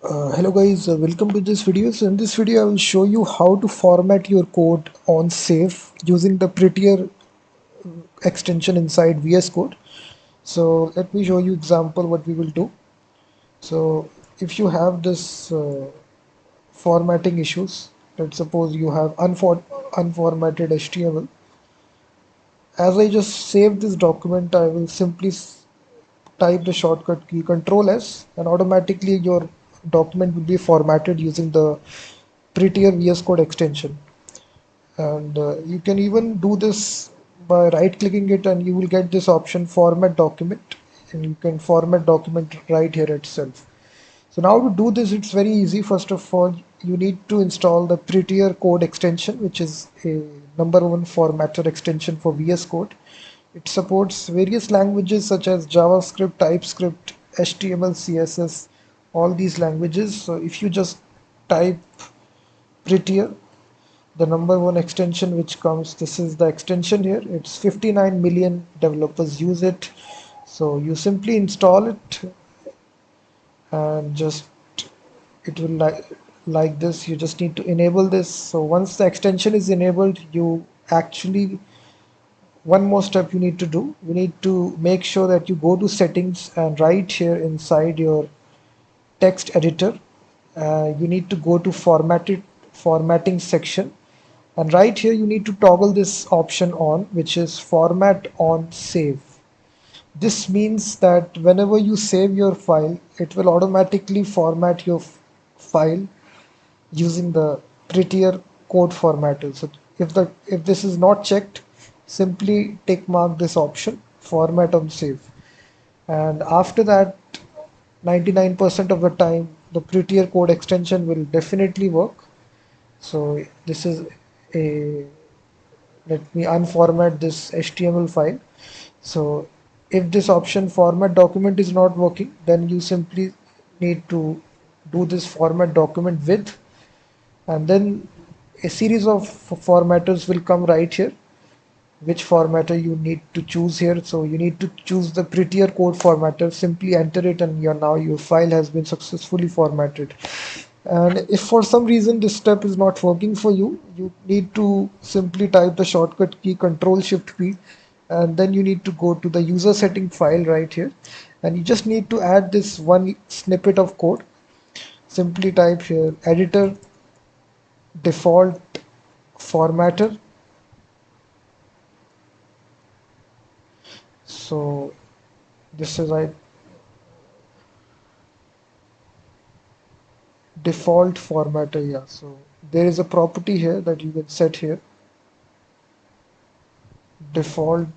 Hello guys, welcome to this video. So in this video I will show you how to format your code on save using the Prettier extension inside VS Code. So let me show you example what we will do. So if you have this formatting issues, let's suppose you have unformatted HTML. As I just saved this document, I will simply type the shortcut key Control S and automatically your document will be formatted using the Prettier VS Code extension. And you can even do this by right clicking it and you will get this option format document, and you can format document right here itself. So now to do this, it's very easy. First of all, you need to install the Prettier code extension, which is a #1 formatter extension for VS Code. It supports various languages such as JavaScript, TypeScript, HTML, CSS, all these languages. So if you just type Prettier, the #1 extension which comes, this is the extension here. It's 59 million developers use it. So you simply install it and just it will like this. You just need to enable this. So once the extension is enabled, you actually, one more step you need to do. You need to make sure that you go to settings, and right here inside your text editor, you need to go to formatting section, and right here you need to toggle this option on, which is format on save. This means that whenever you save your file, it will automatically format your file using the Prettier code formatter. So if this is not checked, simply tick mark this option, format on save. And after that, 99% of the time, the Prettier code extension will definitely work. So this is a, let me unformat this HTML file. So if this option format document is not working, then you simply need to do this format document with, and then a series of formatters will come right here. Which formatter you need to choose here? So you need to choose the Prettier code formatter, simply enter it, and now your file has been successfully formatted. And if for some reason this step is not working for you, you need to simply type the shortcut key Control Shift P, and then you need to go to the user setting file right here, and you just need to add this one snippet of code. Simply type here editor default formatter. So this is I default formatter. Yeah, so there is a property here that you can set here, default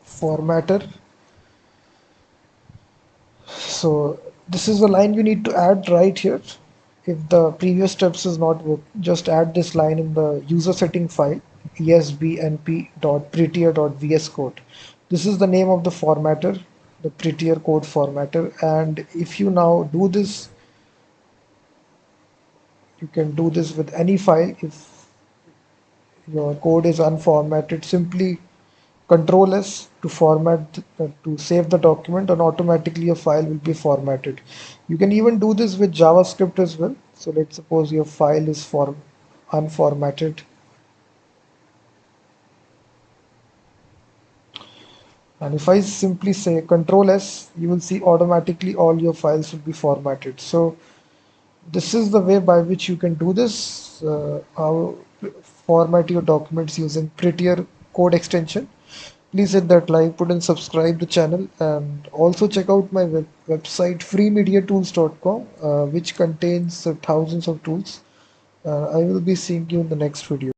formatter. So this is the line you need to add right here. If the previous steps is not work, just add this line in the user setting file, esbnp.prettier.vscode. This is the name of the formatter, the Prettier code formatter. And if you now do this, you can do this with any file. If your code is unformatted, simply Control S to format, to save the document, and automatically your file will be formatted. You can even do this with JavaScript as well. So let's suppose your file is unformatted, and if I simply say Control S, you will see automatically all your files will be formatted. So this is the way by which you can do this, how format your documents using Prettier code extension. Please hit that like button, subscribe the channel, and also check out my website freemediatools.com, which contains thousands of tools. I will be seeing you in the next video.